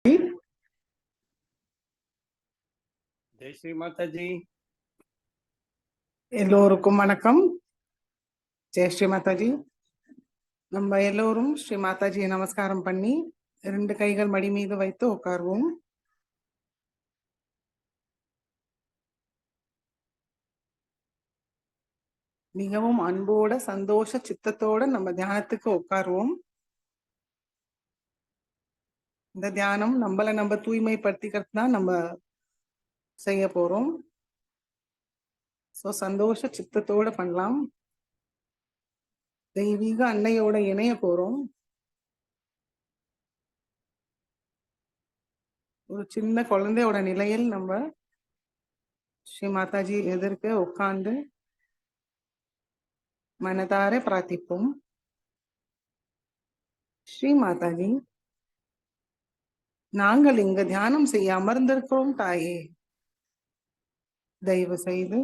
ஜெய் ஸ்ரீ மாதாஜி. எல்லோருக்கும் வணக்கம். ஜெய் ஸ்ரீ மாதாஜி. நம்ம எல்லோரும் ஸ்ரீ மாதாஜியை நமஸ்காரம் பண்ணி 2 கைகள் மடி மீது வைத்து உட்கார்வோம். மிகவும் அன்போட சந்தோஷ சித்தத்தோட நம்ம தியானத்துக்கு உட்காருவோம். இந்த தியானம் நம்மளை நம்ம தூய்மைப்படுத்திக்கிறது தான் நம்ம செய்ய போறோம். சந்தோஷ சித்தத்தோட பண்ணலாம். தெய்வீக அன்னையோட இணைய போறோம். ஒரு சின்ன குழந்தையோட நிலையில் நம்ம ஸ்ரீ மாதாஜி எதிர்க்க உட்கார்ந்து மனதார பிரார்த்திப்போம். ஸ்ரீ மாதாஜி, நாங்கள் இங்கு தியானம் செய்ய அமர்ந்திருக்கிறோம் தாயே. தயவு செய்து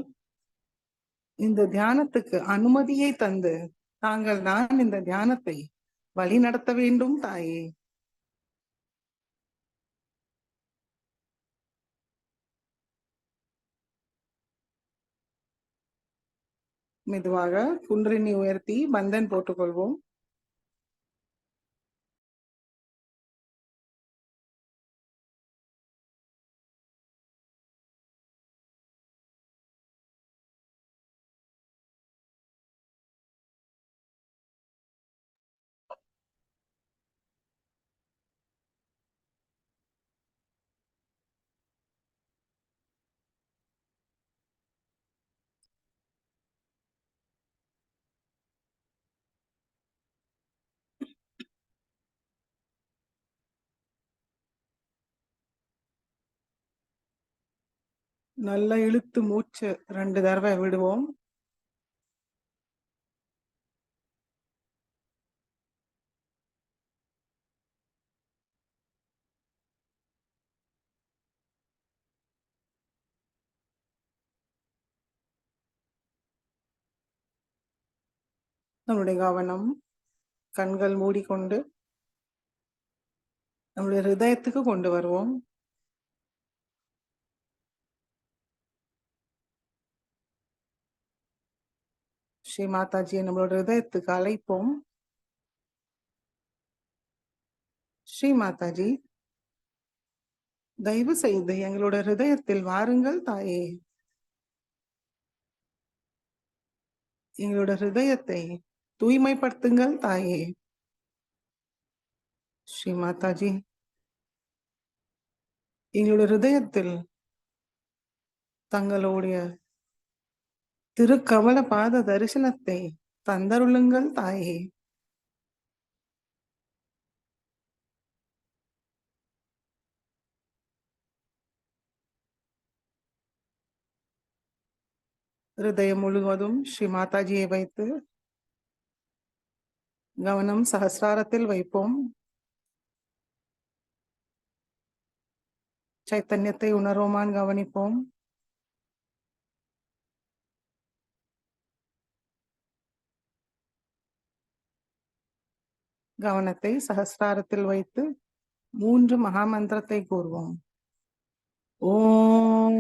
இந்த தியானத்துக்கு அனுமதியை தந்து தாங்கள் தான் இந்த தியானத்தை வழி நடத்த வேண்டும் தாயே. மெதுவாக குன்றினி உயர்த்தி பந்தன் போட்டுக்கொள்வோம். நல்ல இழுத்து மூச்சு 2 தடவை விடுவோம். நம்முடைய கவனம் கண்கள் மூடிக்கொண்டு நம்முடைய ஹிருதயத்துக்கு கொண்டு வருவோம். ஸ்ரீ மாதாஜியை நம்மளோட ஹிருதயத்துக்கு அழைப்போம். ஸ்ரீ மாதாஜி, தயவு செய்து எங்களோட ஹிருதயத்தில் வாருங்கள் தாயே. எங்களோட ஹிருதயத்தை தூய்மைப்படுத்துங்கள் தாயே. ஸ்ரீ மாதாஜி, எங்களோட ஹிருதயத்தில் தங்களுடைய திருக்கமல பாத தரிசனத்தை தந்தருளுங்கள் தாயே. ஹிருதயம் முழுவதும் ஸ்ரீ மாதாஜியை வைத்து கவனம் சஹஸ்ராரத்தில் வைப்போம். சைத்தன்யத்தை உணர்வோமான் கவனிப்போம். கவனத்தை சஹஸ்ராரத்தில் வைத்து 3 மகாமந்திரத்தை கூறுவோம். ஓம்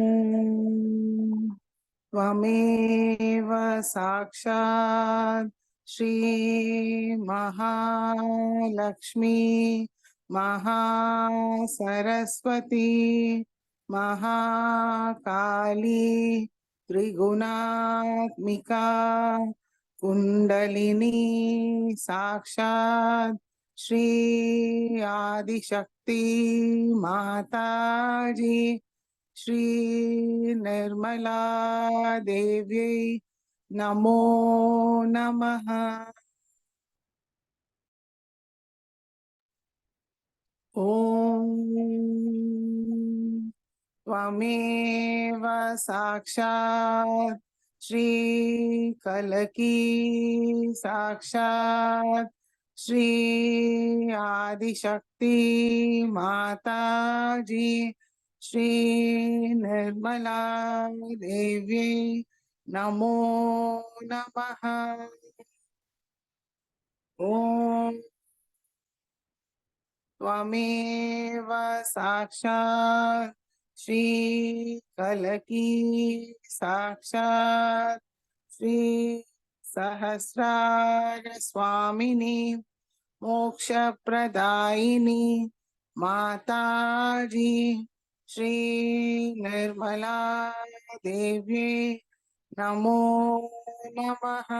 त्वमेव साक्षात् श्री महालक्ष्मी महासरस्वती महाकाली त्रिगुणात्मिका कुंडलिनी साक्षात् श्री आदिशक्ति माताजी श्री निर्मला देव्यै नमो नमः। ओम त्वमेव साक्षात् श्री कलकी साक्षात् श्री आदिशक्ति माताजी श्री निर्मला देव्यै नमो नमः। ओम त्वमेव साक्षात् श्री कलकी साक्षात् श्री सहस्रार स्वामिनी मोक्ष प्रदायिनी माताजी श्री निर्मला देवी नमो नमः.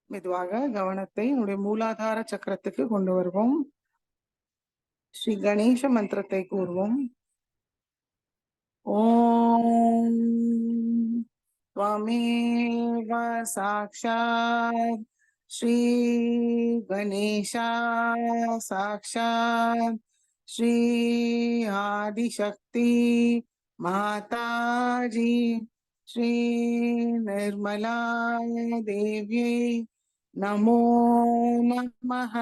மெதுவாக கவனத்தை நம்முடைய மூலாதார சக்கரத்துக்கு கொண்டு வருவோம். ஸ்ரீ கணேச மந்திரத்தை கூறுவோம். ஓம் त्वमेव साक्षात् श्री गणेशा साक्षात् श्री आदिशक्ति माताजी श्री निर्मला देव्यै नमो नमः.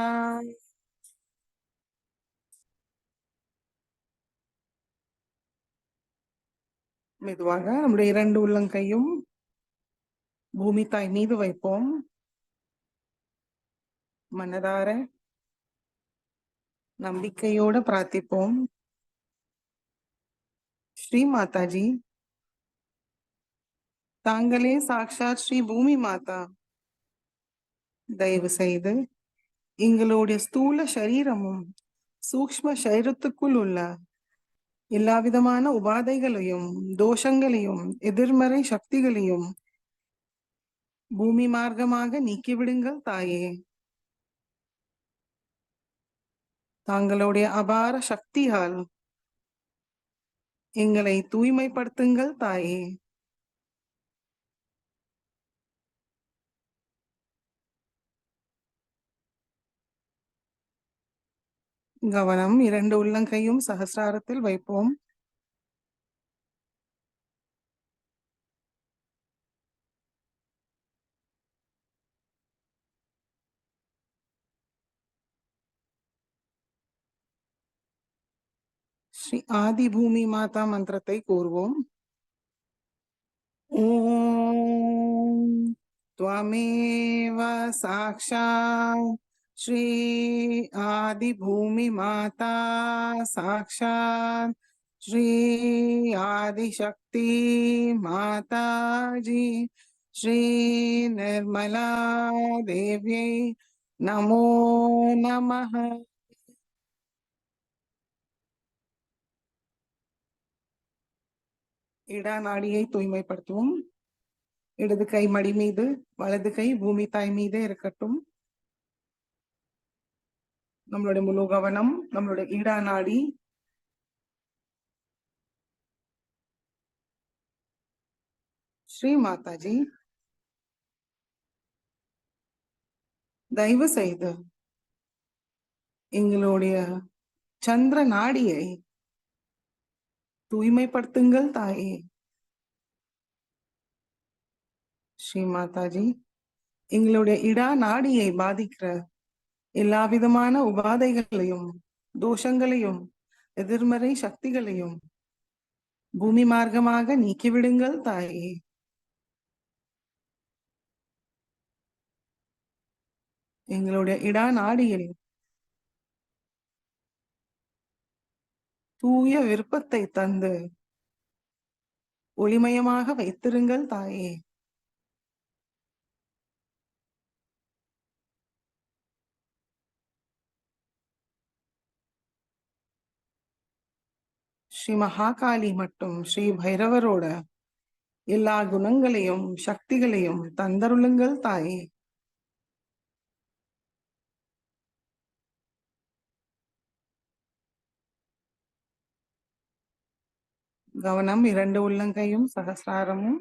மெதுவாக நம்முடைய இரண்டு உள்ளங்கையும் பூமி தாய் மீது வைப்போம். மனதார நம்பிக்கையோட பிரார்த்திப்போம். ஸ்ரீ மாதாஜி, தாங்களே சாக்ஷாத் ஸ்ரீ பூமி மாதா, தயவு செய்து எங்களுடைய ஸ்தூல சரீரமும் சூக்ஷ்ம சரீரத்துக்குள் உள்ள எல்லா விதமான உபாதைகளையும் தோஷங்களையும் எதிர்மறை சக்திகளையும் பூமி மார்க்கமாக நீக்கிவிடுங்கள் தாயே. தாங்களுடைய அபார சக்தியால் எங்களை தூய்மைப்படுத்துங்கள் தாயே. கவனம் இரண்டு உள்ளங்கையும் சகசிராரத்தில் வைப்போம். ஸ்ரீ ஆதி பூமி மாதா மந்திரத்தை கூறுவோம். ஓம் त्वमेव साक्षात् श्री आदि भूमि माता साक्षात् श्री आदिशक्ति माताजी श्री निर्मला देव्यै नमो नमः. இடா நாடியை தூய்மைப்படுத்துவோம். இடது கை மடி மீது, வலது கை பூமி தாய் மீதே இருக்கட்டும். நம்மளுடைய முழு கவனம் நம்மளுடைய இடா நாடி. ஸ்ரீ மாதாஜி, தயவு செய்து எங்களுடைய சந்திர நாடியை தூய்மைப்படுத்துங்கள் தாயே. ஸ்ரீ மாதாஜி, எங்களுடைய இடா நாடியை பாதிக்கிற எல்லா விதமான உபாதைகளையும் தோஷங்களையும் எதிர்மறை சக்திகளையும் பூமி மார்க்கமாக நீக்கிவிடுங்கள் தாயே. எங்களுடைய இடா நாடியில் தூய விருப்பத்தை தந்து ஒளிமயமாக வைத்திருங்கள் தாயே. ஸ்ரீ மகாகாளி மற்றும் ஸ்ரீ பைரவரோட எல்லா குணங்களையும் சக்திகளையும் தந்தருளுங்கள் தாயே. கவனம் இரண்டு உள்ளங்கையும் சகசிராரமும்.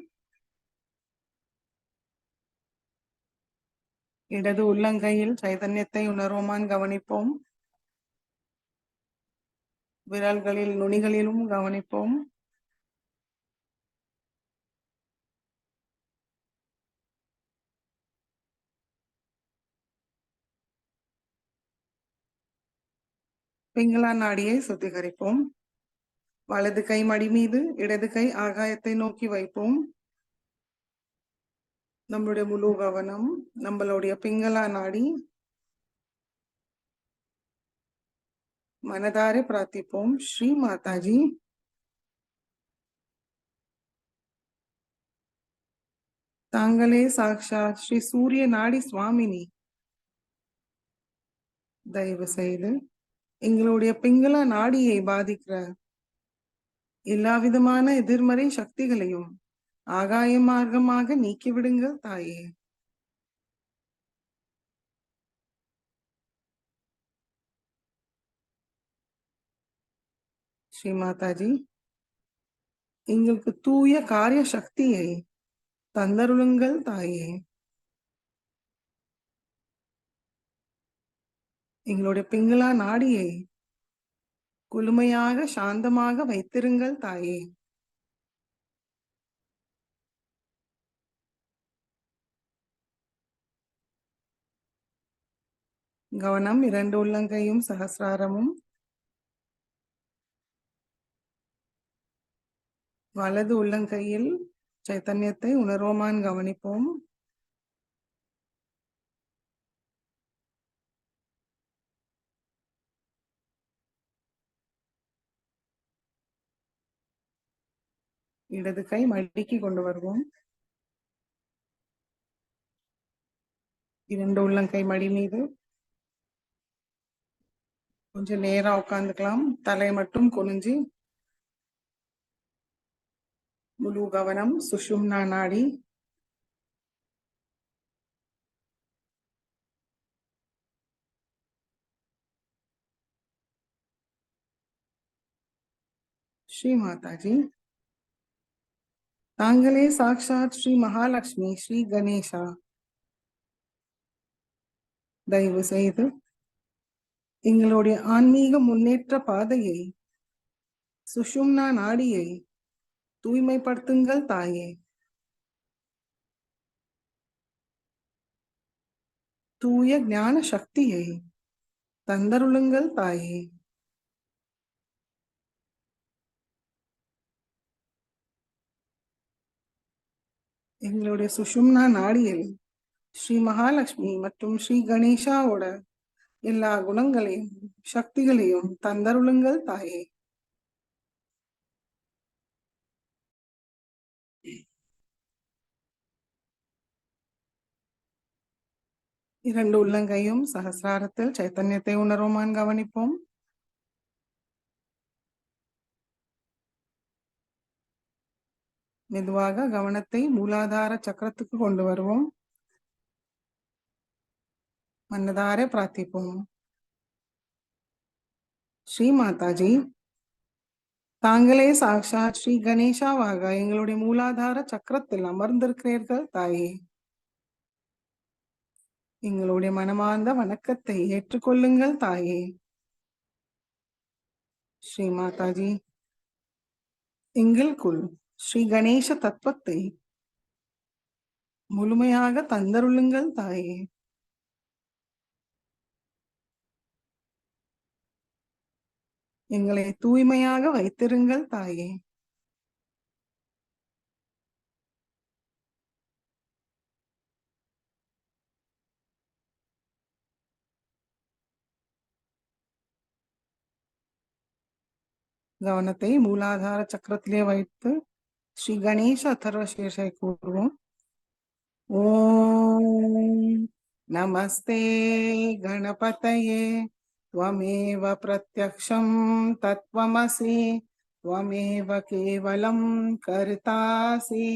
இடது உள்ளங்கையில் சைதன்யத்தை உணர்வோமான் கவனிப்போம். விரல்களில் நுனிகளிலும் கவனிப்போம். பிங்களா நாடியை சுத்திகரிப்போம். வலது கை மடி மீது, இடது கை ஆகாயத்தை நோக்கி வைப்போம். நம்மளுடைய முழு கவனம் நம்மளுடைய பிங்களா நாடி. மனதார பிரார்த்திப்போம். ஸ்ரீ மாதாஜி, தாங்களே சாக்ஷாத் ஸ்ரீ சூரிய நாடி சுவாமினி. தயவு செய்து எங்களுடைய பிங்களா நாடியை பாதிக்கிற எல்லா விதமான எதிர்மறை சக்திகளையும் ஆகாய மார்க்கமாக நீக்கிவிடுங்கள் தாயே. ஸ்ரீ மாதாஜி, எங்களுக்கு தூய காரிய சக்தியை தந்தருளுங்கள் தாயே. எங்களுடைய பிங்களா நாடியை குளுமையாக சாந்தமாக வைத்திருங்கள் தாயே. கவனம் இரண்டு உள்ளங்கையும் சகசிராரமும். வலது உள்ளங்கையில் சைத்தன்யத்தை உணர்வோமான் கவனிப்போம். இடது கை மடிக்கி கொண்டு வருவோம். இரண்டு உள்ளங்கை மடி மீது கொஞ்சம் நேரா உட்கார்ந்துக்கலாம். தலை மட்டும் குனிஞ்சு முழு கவனம் சுஷும்னா நாடி. ஸ்ரீ மாதாஜி, தாங்களே சாக்ஷாத் ஸ்ரீ மகாலட்சுமி ஸ்ரீ கணேசா. தயவு செய்து எங்களுடைய ஆன்மீக முன்னேற்ற பாதையை சுஷும்னா நாடியை தூய்மைப்படுத்துங்கள் தாயே. தூய ஞான சக்தியை தந்தருளுங்கள் தாயே. எங்களுடைய சுஷும்னா நாடியில் ஸ்ரீ மகாலட்சுமி மற்றும் ஸ்ரீ கணேஷாவோட எல்லா குணங்களையும் சக்திகளையும் தந்தருளுங்கள் தாயே. இரண்டு உள்ளங்கையும் சகசிராரத்தில் சைத்தன்யத்தை உணர்வோமான் கவனிப்போம். மெதுவாக கவனத்தை மூலாதார சக்கரத்துக்கு கொண்டு வருவோம். மனதார பிரார்த்திப்போம். ஸ்ரீ மாதாஜி, தாங்களே சாக்ஷாத் ஸ்ரீ கணேஷாவாக எங்களுடைய மூலாதார சக்கரத்தில் அமர்ந்திருக்கிறீர்கள் தாயே. எங்களுடைய மனமார்ந்த வணக்கத்தை ஏற்றுக்கொள்ளுங்கள் தாயே. ஸ்ரீ மாதாஜி, எங்களுக்குள் ஸ்ரீ கணேச தத்துவத்தை முழுமையாக தந்தருளுங்கள் தாயே. எங்களை தூய்மையாக வைத்திருங்கள் தாயே. கவனத்தை மூலாதார சக்கரத்திலே வைத்து ஸ்ரீ கணேச அதர்வசேஷை கூறுவோம். ஓம் நமஸ்தே கணபதயே त्वमेव प्रत्यक्षं तत्त्वमसि त्वमेव केवलं कर्तासि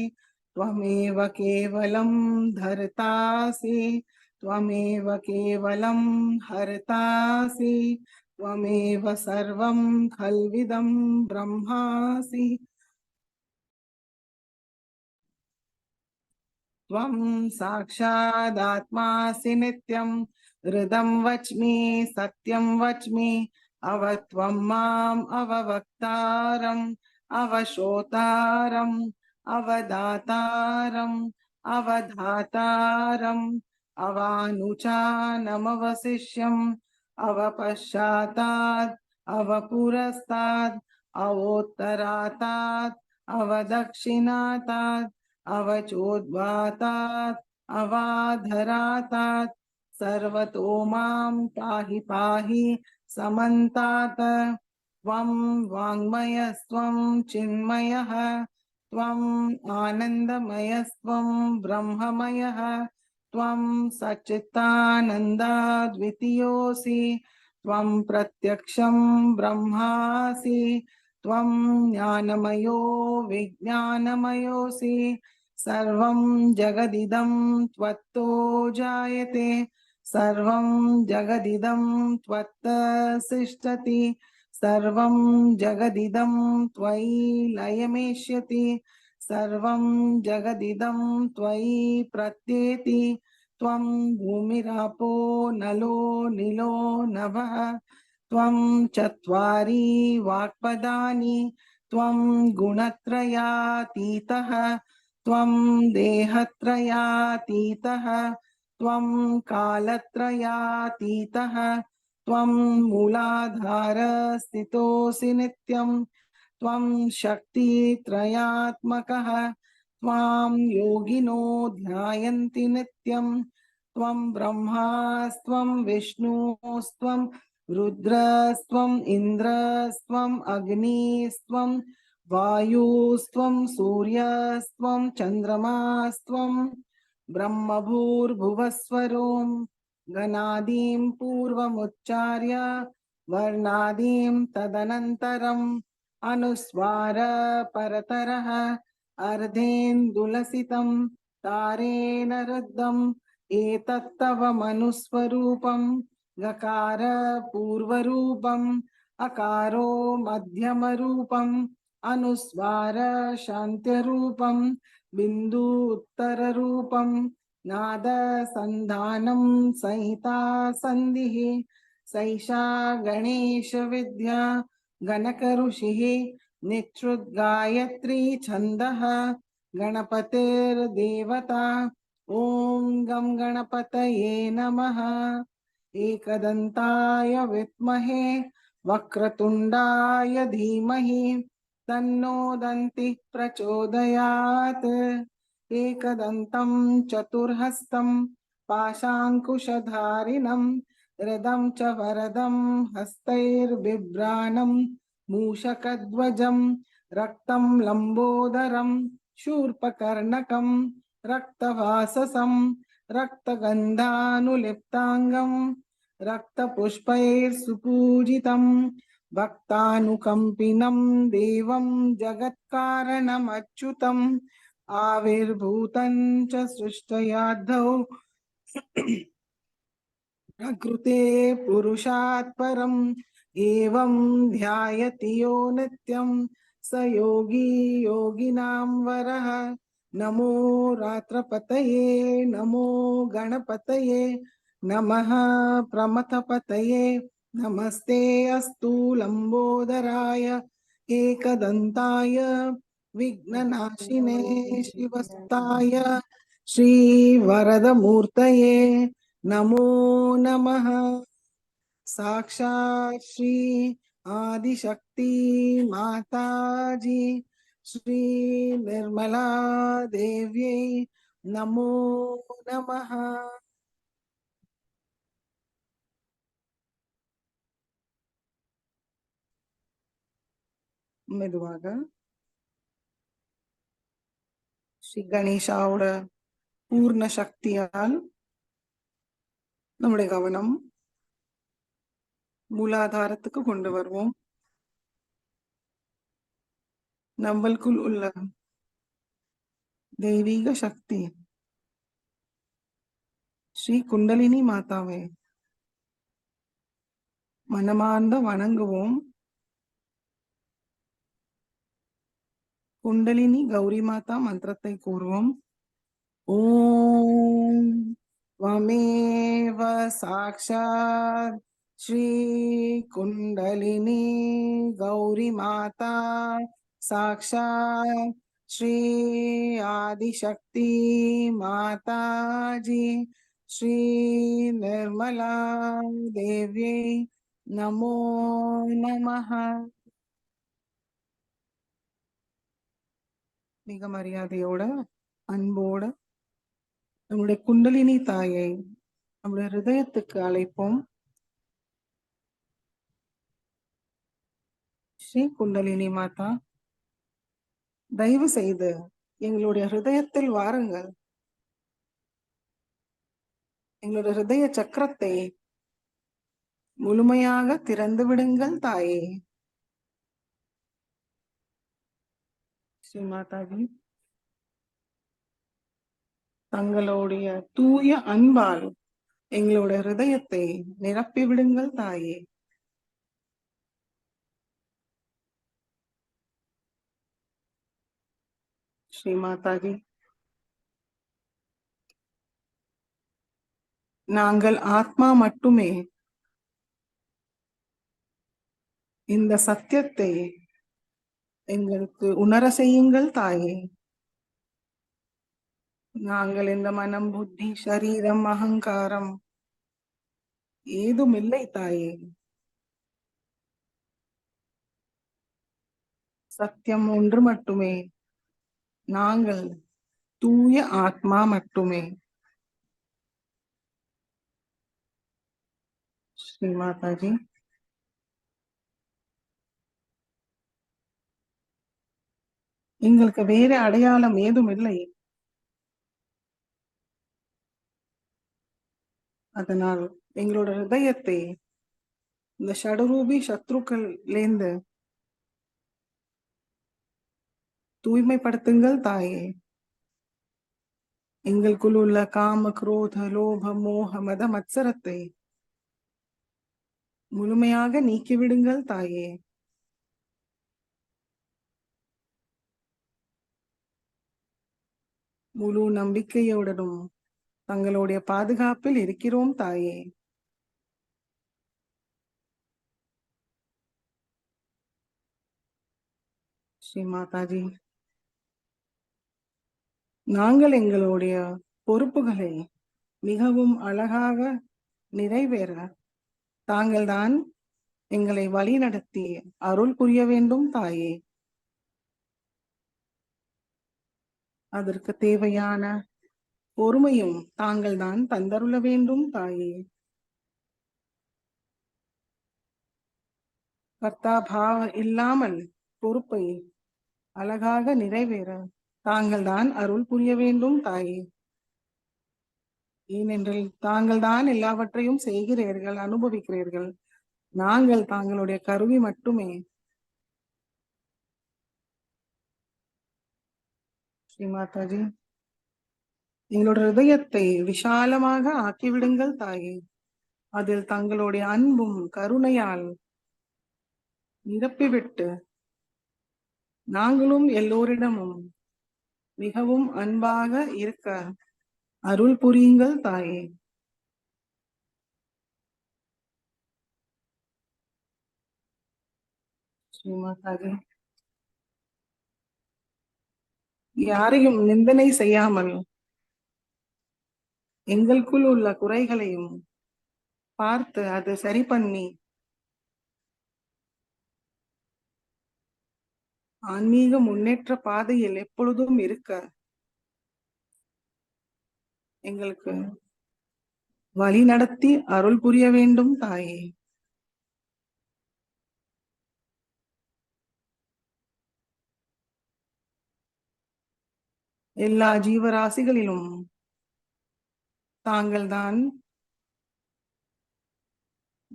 त्वमेव केवलं धर्तासि त्वमेव केवलं हर्तासि त्वमेव सर्वं खल्विदं ब्रह्मासि त्वं साक्षादात्मासि नित्यं हृदं वच्मि सत्यं वच्मि अवत्वं माम् अववक्तारम् अवशोतारम् अवदातारम् अवधातारम् अवानुचानमवशिष्यम् अवपश्चातात् अवपुरस्तात् अवोत्तरातात् अवदक्षिणातात् अवचोद्वातात् अवाधरातात् सर्वतो मां पाहि पाहि समन्तात्। त्वं वाङ्मयस्त्वं चिन्मयः त्वम् आनन्दमयस्त्वं ब्रह्ममयः त्वं सच्चिदानन्दाद्वितीयोऽसि त्वं प्रत्यक्षं ब्रह्मासि त्वं ज्ञानमयो विज्ञानमयोऽसि सर्वं जगदिदं त्वत्तो जायते सर्वं जगदिदं त्वत्तसिष्ठति सर्वं जगदिदं त्वयि लयमेष्यति सर्वं जगदिदं त्वयि प्रत्येति त्वं भूमिरापो नलो निलो नभः त्वं चत्वारि वाक्पदानि त्वं गुणत्रयातीतः त्वं देहत्रयातीतः त्वं कालत्रयातीतः त्वं मूलाधारस्थितोऽसि नित्यं त्वं शक्तित्रयात्मकः त्वां योगिनो ध्यायन्ति नित्यं त्वं ब्रह्मास्त्वं विष्णुस्त्वं रुद्रस्त्वम् इन्द्रस्त्वम् अग्निस्त्वं वायुस्त्वं सूर्यस्त्वं चन्द्रमास्त्वं ब्रह्मभूर्भुवस्वरों गणादीं पूर्वमुच्चार्य वर्णादीं तदनन्तरम् अनुस्वार परतरः अर्धेन्दुलसितं तारेण रुद्धम् एतत्तव मनुस्वरूपं गकार पूर्वरूपम् अकारो मध्यमरूपम् अनुस्वार शान्त्यरूपम् बिन्दु उत्तररूपम् नाद संधानं संहिता संधिः सैषा गणेश विद्या गणक ऋषिः निच्छ्रुतगायत्री छन्दः गणपतिर्देवता ॐ गं गणपतये नमः एकदन्ताय विद्महे वक्रतुण्डाय धीमहि तन्नो दन्तिः प्रचोदयात् एकदन्तं चतुर्हस्तं पाशाङ्कुशधारिणं रदं च वरदं हस्तैर्बिभ्राणं मूषकध्वजं रक्तं लम्बोदरं शूर्पकर्णकं रक्तवाससं रक्तगन्धानुलिप्ताङ्गं रक्तपुष्पैर्सुपूजितं भक्तानुकम्पिनं देवं जगत्कारणमच्युतम् आविर्भूतं च सृष्टयाद्धौ प्रकृते पुरुषात् परम् एवं ध्यायति यो नित्यं स योगी योगिनां वरः नमो रात्रपतये नमो गणपतये नमः प्रमथपतये नमस्ते अस्तु लंबोदराय एकदन्ताय विघ्ननाशिने शिवस्ताय श्रीवरदमूर्तये नमो नमः साक्षात् श्री आदिशक्ति माताजी श्री निर्मला देव्यै नमो नमः மெதுவாக ஸ்ரீ கணேஷாவோட பூர்ண சக்தியால் நம்முடைய கவனம் மூலாதாரத்துக்கு கொண்டு வருவோம். நம்மளுக்குள் உள்ள தெய்வீக சக்தி ஸ்ரீ குண்டலினி மாதாவை மனமார்ந்த வணங்குவோம். குண்டலினி கௌரி மாதா மந்திரத்தை கூறுவோம். ஓம் त्वमेव साक्षात् श्री कुंडलिनी गौरी माता साक्षात् श्री आदिशक्ति माता जी श्री निर्मला देव्यै नमो नमः. மிக மரியாதையோட அன்போடு நம்முடைய குண்டலினி தாயை நம்முடைய ஹிருதயத்துக்கு அழைப்போம். ஸ்ரீ குண்டலினி மாதா, தயவு செய்து எங்களுடைய ஹிருதயத்தில் வாருங்கள். எங்களுடைய ஹிருதய சக்கரத்தை முழுமையாக திறந்து விடுங்கள் தாயே. ஸ்ரீ மாதாஜி, தங்களுடைய தூய அன்பால் எங்களுடைய ஹிருதயத்தை நிரப்பி விடுங்கள் தாயே. ஸ்ரீ மாதாஜி, நாங்கள் ஆத்மா மட்டுமே. இந்த சத்தியத்தை எங்களுக்கு உணர செய்யுங்கள் தாயே. நாங்கள் இந்த மனம், புத்தி, சரீரம், அகங்காரம் ஏதுமில்லை தாயே. சத்தியம் ஒன்று மட்டுமே. நாங்கள் தூய ஆத்மா மட்டுமே. ஸ்ரீ மாதாஜி, எங்களுக்கு வேற அடையாளம் ஏதும் இல்லை. அதனால் எங்களோட ஹிருதயத்தை இந்த ஷடரூபி சத்ருக்கள்லேந்து தூய்மைப்படுத்துங்கள் தாயே. எங்களுக்குள் உள்ள காம, குரோத, லோப, மோக, மத, மத்சரத்தை முழுமையாக நீக்கிவிடுங்கள் தாயே. முழு நம்பிக்கையுடனும் தங்களுடைய பாதுகாப்பில் இருக்கிறோம் தாயே. ஸ்ரீ மாதாஜி, நாங்கள் எங்களுடைய பொறுப்புகளை மிகவும் அழகாக நிறைவேற தாங்கள்தான் எங்களை வழி நடத்தி அருள் புரிய வேண்டும் தாயே. அதற்கு தேவையான பொறுமையும் தாங்கள் தான் தந்தருள வேண்டும் தாயே. கர்த்தா பாவ இல்லாமல் பொறுப்பை அழகாக நிறைவேற தாங்கள் தான் அருள் புரிய வேண்டும் தாயே. ஏனென்றால் தாங்கள் தான் எல்லாவற்றையும் செய்கிறீர்கள், அனுபவிக்கிறீர்கள். நாங்கள் தாங்களுடைய கருவி மட்டுமே. ஸ்ரீ மாதாஜி, எங்களுடைய ஹிருதயத்தை விஷாலமாக ஆக்கிவிடுங்கள் தாயே. அதில் தங்களுடைய அன்பும் கருணையால் நிரப்பிவிட்டு நாங்களும் எல்லோரிடமும் மிகவும் அன்பாக இருக்க அருள் புரியுங்கள் தாயே. ஸ்ரீ மாதாஜி, யாரையும் நிந்தனை செய்யாமல் எங்களுக்குள் உள்ள குறைகளையும் பார்த்து அது சரி பண்ணி ஆன்மீக முன்னேற்ற பாதையில் எப்பொழுதும் இருக்க எங்களுக்கு வழி நடத்தி அருள் புரிய வேண்டும் தாயே. எல்லா ஜீவராசிகளிலும் தாங்கள் தான்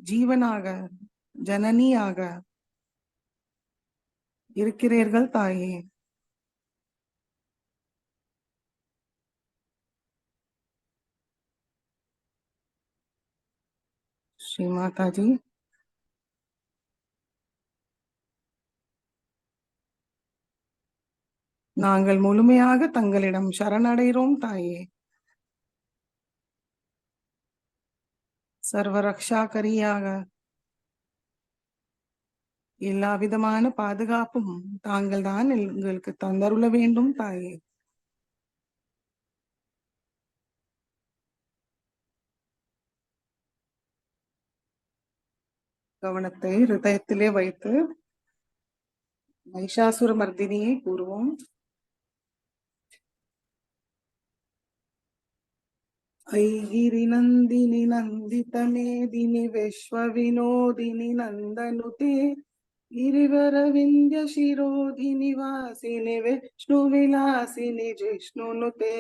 ஜீவனாக, ஜனனியாக இருக்கிறீர்கள் தாயே. ஸ்ரீ மாதாஜி, நாங்கள் முழுமையாக தங்களிடம் சரணடைகிறோம் தாயே. சர்வரக்ஷாகரியாக எல்லா விதமான பாதுகாப்பும் தாங்கள் தான் எங்களுக்கு தந்தருள வேண்டும் தாயே. கவனத்தை ஹிருதயத்திலே வைத்து மைஷாசுர மர்தினியை கூறுவோம். ऐगिरिनन्दिनि नन्दितमेदिनि विश्वविनोदिनि नन्दनुते गिरिवरविन्द्यशिरोधिनि वासिनि विष्णुविलासिनि जिष्णुनुते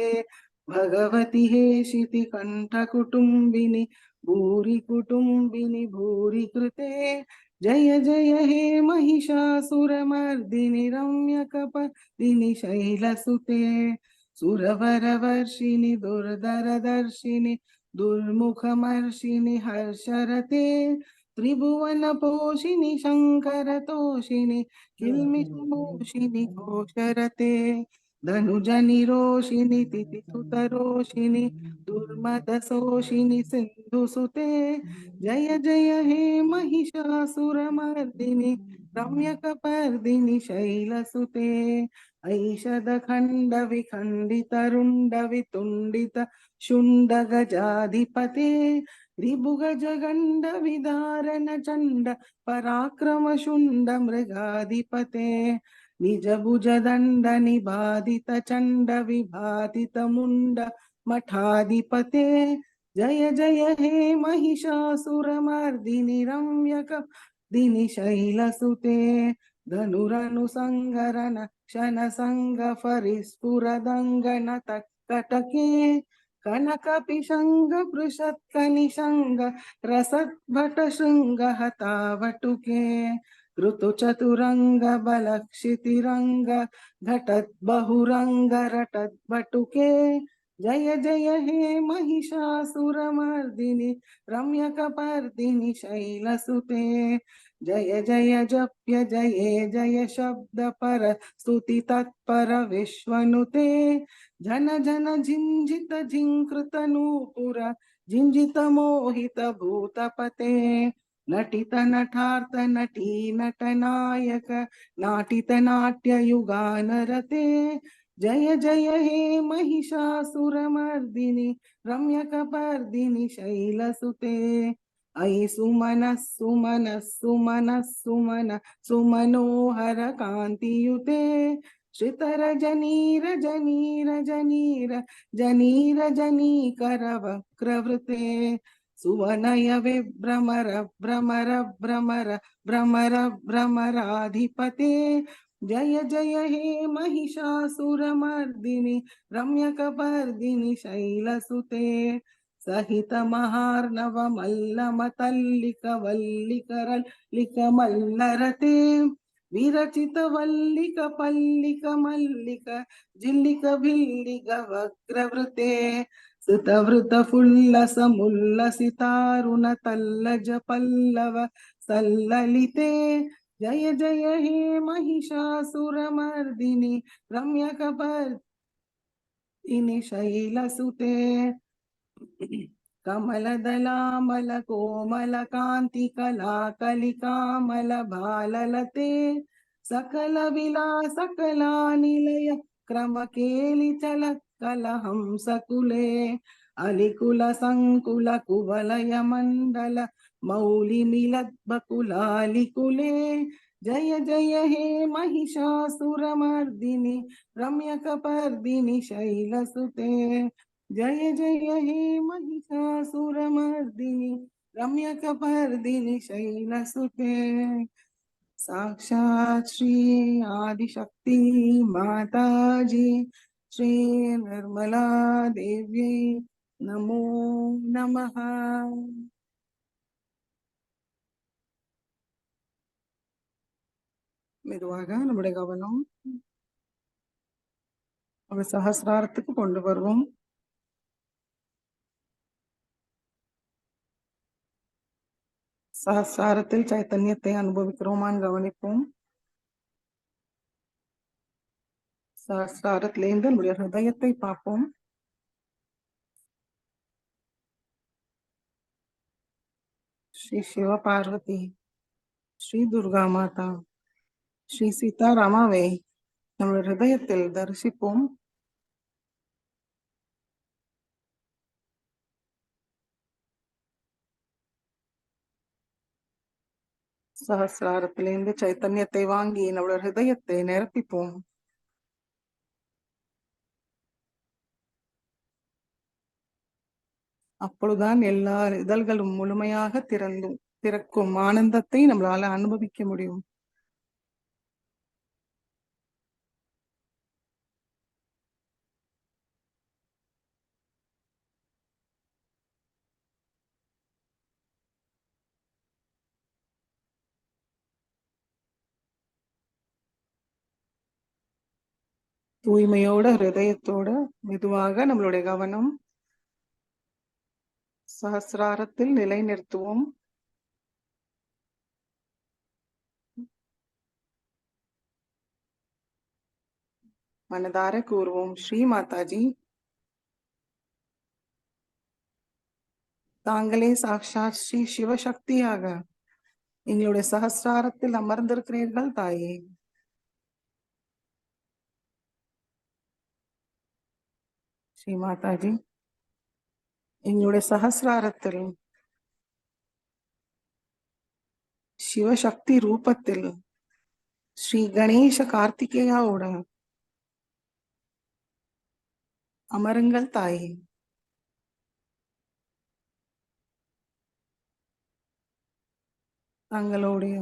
भगवति हेशिति कण्ठकुटुम्बिनि भूरि कुटुम्बिनि भूरि कृते जय जय हे महिषासुरमर्दिनि रम्यकपर्दिनि शैलसुते सुरवरवर्षिणि दुर्धरदर्शिनि दुर्मुखमर्षिणि हर्षरते त्रिभुवनपोषिणि शङ्करतोषिणि किल्मिषमोषिणि घोषरते धनुजनिरोषिणि तिथिसुतरोषिणि दुर्मदशोषिणि सिन्धुसुते जय जय हे महिषासुरमर्दिनि रम्यकपर्दिनि शैलसुते ऐषदखण्डविखण्डितरुण्डवितुण्डित शुण्डगजाधिपते त्रिभुगजगण्डविदारण चण्ड पराक्रम शुण्ड मृगाधिपते निजभुजदण्ड निबाधित चण्ड विभातित मुण्ड मठाधिपते जय जय हे महिषासुरमर्दिनि रम्यकपर्दिनि शैलसुते धनुरनुसंगरन क्षणसंग फरिस्फुरदङ्गन तत्कटके कनकपिशङ्ग पृषत्कनिशङ्ग रसद्भटशृङ्ग हतावटुके ऋतुचतुरङ्ग बलक्षितिरङ्ग घटद्बहुरङ्ग रटद्भटुके जय जय हे महिषासुरमर्दिनि रम्यकपर्दिनि शैलसुते जय जय जप्य जय जय शब्द पर स्तुति तत्पर विश्वनुते जन जन झिंझित झिंकृत नूपुर झिंझित मोहित भूतपते नटित नटार्थ नटी नटनायक नाटित नाट्य युगानरते जय जय हे महिषासुरमर्दिनि रम्यकपर्दिनि शैलसुते ऐ सुमन सुमन सुमन सुमन सुमनोहर कांतियुते श्रितर जनीर जनीर जनीर जनीर जनीकर वक्रवृते सुवनय विभ्रमर भ्रमर भ्रमर भ्रमर भ्रमराधिपते जय जय हे महिषासुरमर्दिनि रम्यकपर्दिनि शैलसुते सहित महार्णव मल्लम तल्लिक वल्लिक मल्लरते विरचित वल्लिक पल्लिक मल्लिक जिल्लिक भिल्लिक वक्रवृते सुतवृत फुल्लस मुल्लसितारुण तल्लज पल्लव सल्ललिते जय जय हे महिषासुरमर्दिनि रम्यकपर्दिनि शैलसुते कमलदलामल कोमल कांति कला कलिकामल भाललते सकल विलास कला निलय क्रम केलि चलत कलहं सकुले अलिकुल संकुल कुवलय मंडल मौलि मिलत बकुलालिकुले जय जय हे महिषासुरमर्दिनि रम्यकपर्दिनि शैलसुते जय जय हे महिषासुरमर्दिनि रम्यकपर्दिनि शैलसुते साक्षात् श्री आदिशक्ति माताजी श्री निर्मला देवी नमो नमः மெதுவாக நம்முடைய கவனம் ஒரு சஹஸ்ராரத்துக்கு கொண்டு வருவோம். சஹஸ்ராரத்தில் சைத்தன்யத்தை அனுபவிக்கிறோமான்னு கவனிப்போம். சஹஸ்ராரத்திலிருந்து நம்முடைய ஹிருதயத்தை பார்ப்போம். ஸ்ரீ சிவ பார்வதி, ஸ்ரீ துர்கா மாதா, ஸ்ரீ சீதாராமாவை நம்முடைய ஹிருதயத்தில் தரிசிப்போம். சஹஸ்ராரத்திலிருந்து சைத்தன்யத்தை வாங்கி நம்முடைய ஹிருதயத்தை நிரப்பிப்போம். அப்பொழுதுதான் எல்லா இதழ்களும் முழுமையாக திறக்கும் ஆனந்தத்தை நம்மளால அனுபவிக்க முடியும். தூய்மையோட ஹிருதயத்தோட மெதுவாக நம்மளுடைய கவனம் சஹஸ்ராரத்தில் நிலைநிறுத்துவோம். மனதார கூறுவோம், ஸ்ரீ மாதாஜி, தாங்களே சாக்ஷாத் ஸ்ரீ சிவசக்தியாக எங்களுடைய சஹஸ்ராரத்தில் அமர்ந்திருக்கிறீர்கள் தாயே. ஸ்ரீ மாதாஜி, எங்களுடைய சஹஸ்ராரத்தில் சிவசக்தி ரூபத்தில் ஸ்ரீ கணேச கார்த்திகேயாவோட அமருங்கள் தாயே. தங்களுடைய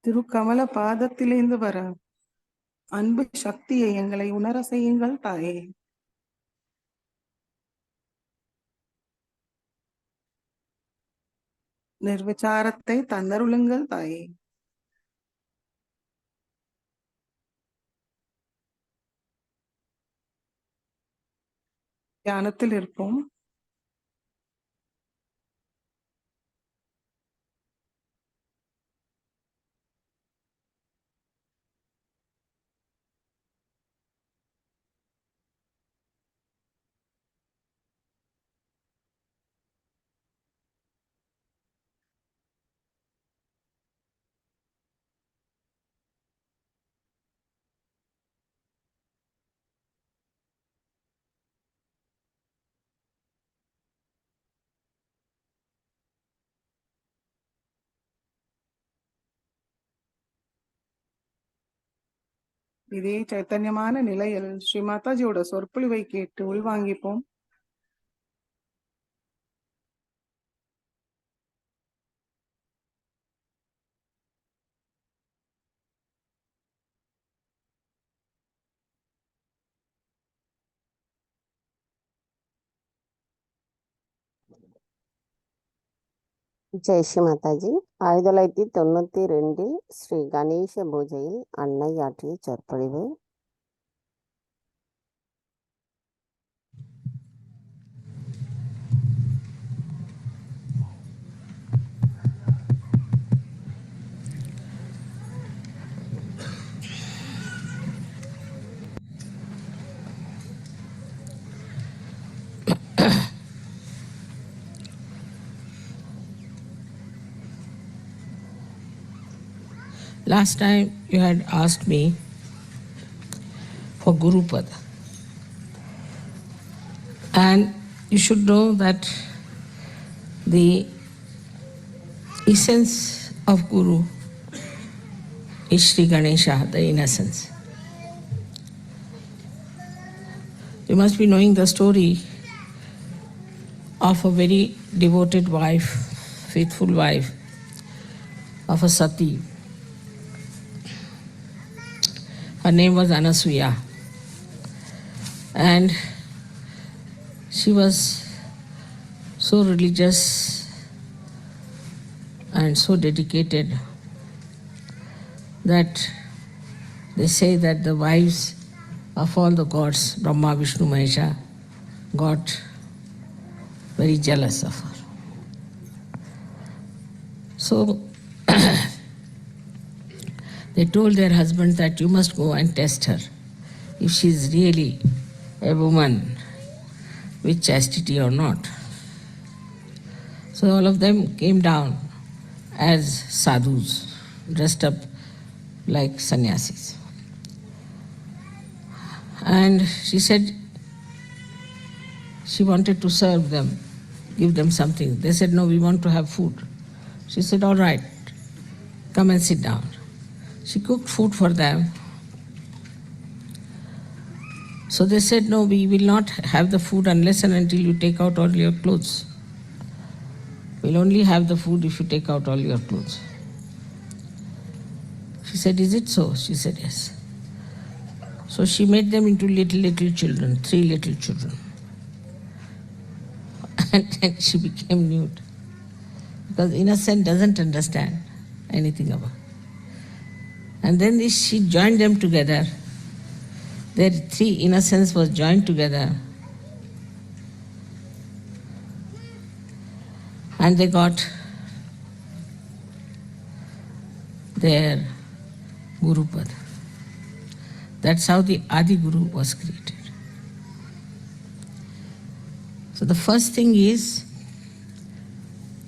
திருக்கமல பாதத்திலிருந்து வர அன்பு சக்தியை எங்களை உணர செய்யுங்கள் தாயே. நிர்விச்சாரத்தை தந்தருளுங்கள் தாயே. தியானத்தில் இருப்போம். இதே சைத்தன்யமான நிலையில் ஸ்ரீ மாதாஜியோட சொற்பொழிவை கேட்டு உள்வாங்கிப்போம். ஜெய் ஸ்ரீ மாதாஜி. 1992 ஸ்ரீ கணேச பூஜையில் அன்னை ஆற்றிய சொற்பொழிவு. Last time you had asked me for Guru Pada. And you should know that the essence of Guru is Sri Ganesha, the innocence. You must be knowing the story of a very devoted wife, faithful wife of a sati. Her name was Anasuya, and she was so religious and so dedicated that they say that the wives of all the gods, Brahma, Vishnu, Mahesha, got very jealous of her. So they told their husband that you must go and test her if she is really a woman with chastity or not. So all of them came down as sadhus, dressed up like sannyasis. And she said she wanted to serve them, give them something. They said, no, we want to have food. She said, all right, come and sit down. She cooked food for them. So they said, no, we will not have the food unless and until you take out all your clothes. We'll only have the food if you take out all your clothes. She said, is it so? She said, yes. So she made them into little children, 3 little children. And then she became nude. Because innocent doesn't understand anything about it. And then she joined them together. Their 3 innocents was joined together. And they got their Gurupad. That's how the Adi Guru was created. So the first thing is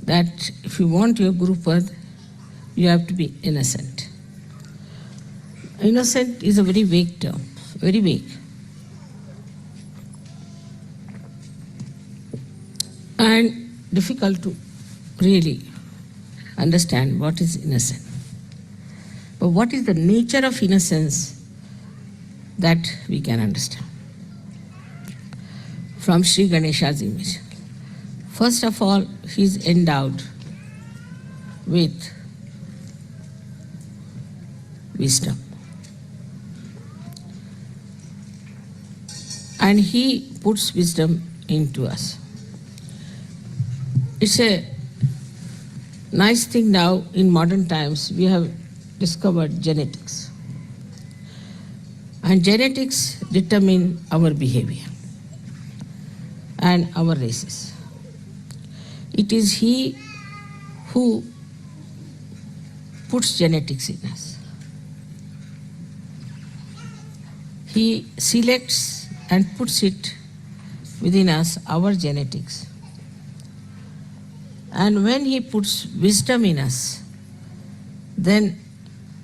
that if you want your Gurupad, you have to be innocent. Innocent is a very vague term, very vague. And difficult to really understand what is innocent. But what is the nature of innocence that we can understand from Sri Ganesha's image. First of all, he is endowed with wisdom. And he puts wisdom into us. It's a nice thing now in modern times we have discovered genetics. And genetics determine our behavior and our races. It is he who puts genetics in us. He selects and puts it within us, our genetics. And when he puts wisdom in us, then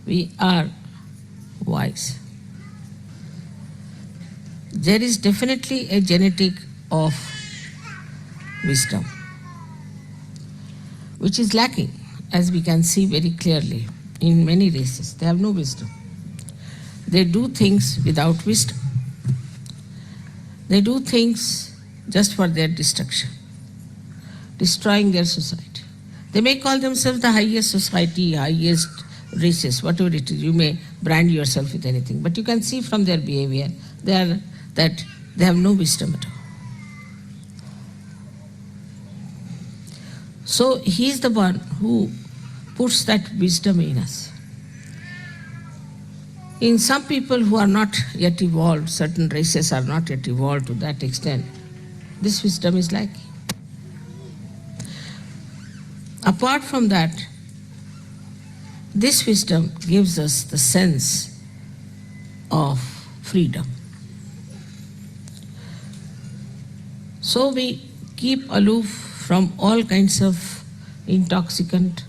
we are wise. There is definitely a genetic of wisdom, which is lacking, as we can see very clearly in many races. They have no wisdom. They do things without wisdom. They do things just for their destruction, destroying their society. They may call themselves the highest society, highest races, whatever it is. You may brand yourself with anything, but you can see from their behavior that they have no wisdom at all. So he is the one who puts that wisdom in us. In some people who are not yet evolved, certain races are not yet evolved to that extent, this wisdom is lacking. Apart from that, this wisdom gives us the sense of freedom. So we keep aloof from all kinds of intoxicant,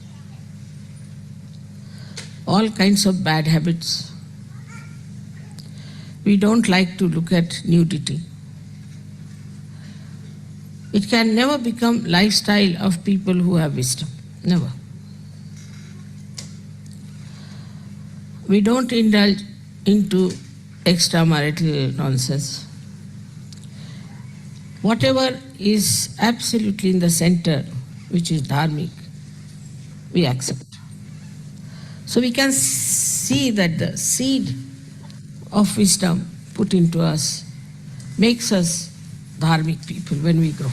all kinds of bad habits. We don't like to look at nudity. It can never become lifestyle of people who have wisdom. Never. We don't indulge into extramarital nonsense. Whatever is absolutely in the center, which is dharmic, we accept. So we can see that the seed of wisdom put into us makes us dharmic people when we grow,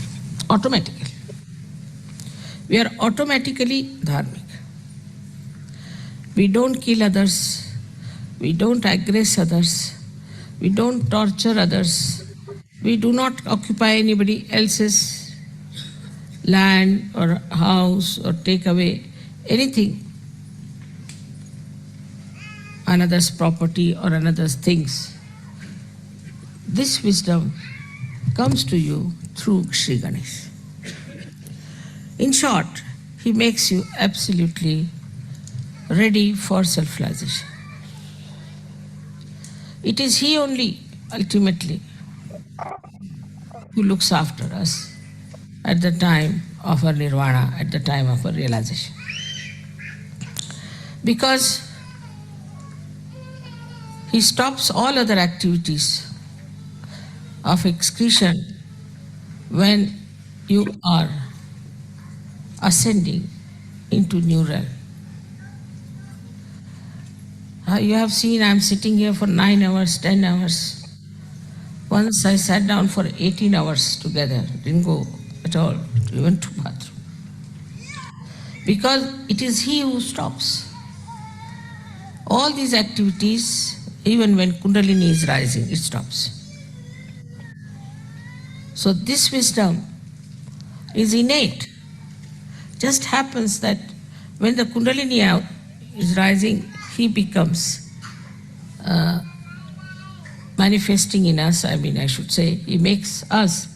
automatically. We are automatically dharmic. We don't kill others, we don't aggress others, we don't torture others, we do not occupy anybody else's land or house or take away anything, another's property or another's things. This wisdom comes to you through Sri Ganesh. In short, he makes you absolutely ready for self-realization. It is he only, ultimately, who looks after us at the time of our nirvana, at the time of our realization. Because he stops all other activities of excretion when you are ascending into new realm. You have seen I'm sitting here for 9 hours, 10 hours. Once I sat down for 18 hours together, didn't go at all, even to bathroom. Because it is he who stops. All these activities, even when Kundalini is rising, it stops. So this wisdom is innate. Just happens that when the Kundalini out is rising, he becomes manifesting in us, I should say, he makes us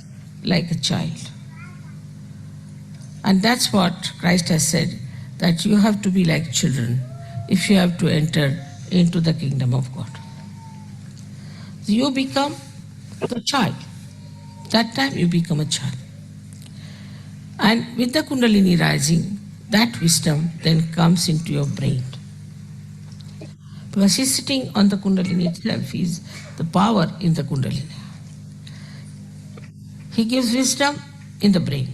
like a child. And that's what Christ has said, that you have to be like children if you have to enter into the kingdom of God. So you become a child. That time you become a child. And with the Kundalini rising, that wisdom then comes into your brain. Because he's sitting on the Kundalini itself, he's the power in the Kundalini. He gives wisdom in the brain.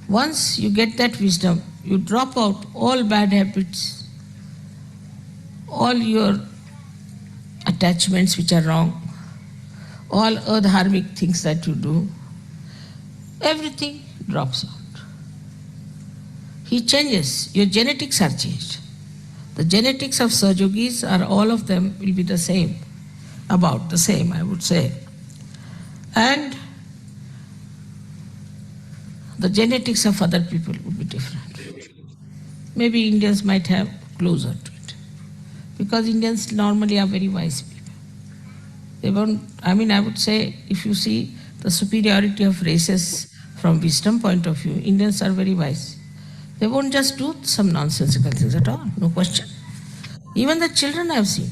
Once you get that wisdom, you drop out all bad habits, all your attachments which are wrong, all adharmic things that you do, everything drops out. He changes, your genetics are changed. The genetics of Sahajogis are all of them will be the same, about the same, I would say. And the genetics of other people would be different. Maybe Indians might have closer to it. Because Indians normally are very wise people. They won't, I would say, if you see the superiority of races from wisdom point of view, Indians are very wise. They won't just do some nonsensical things at all, no question. Even the children I've seen,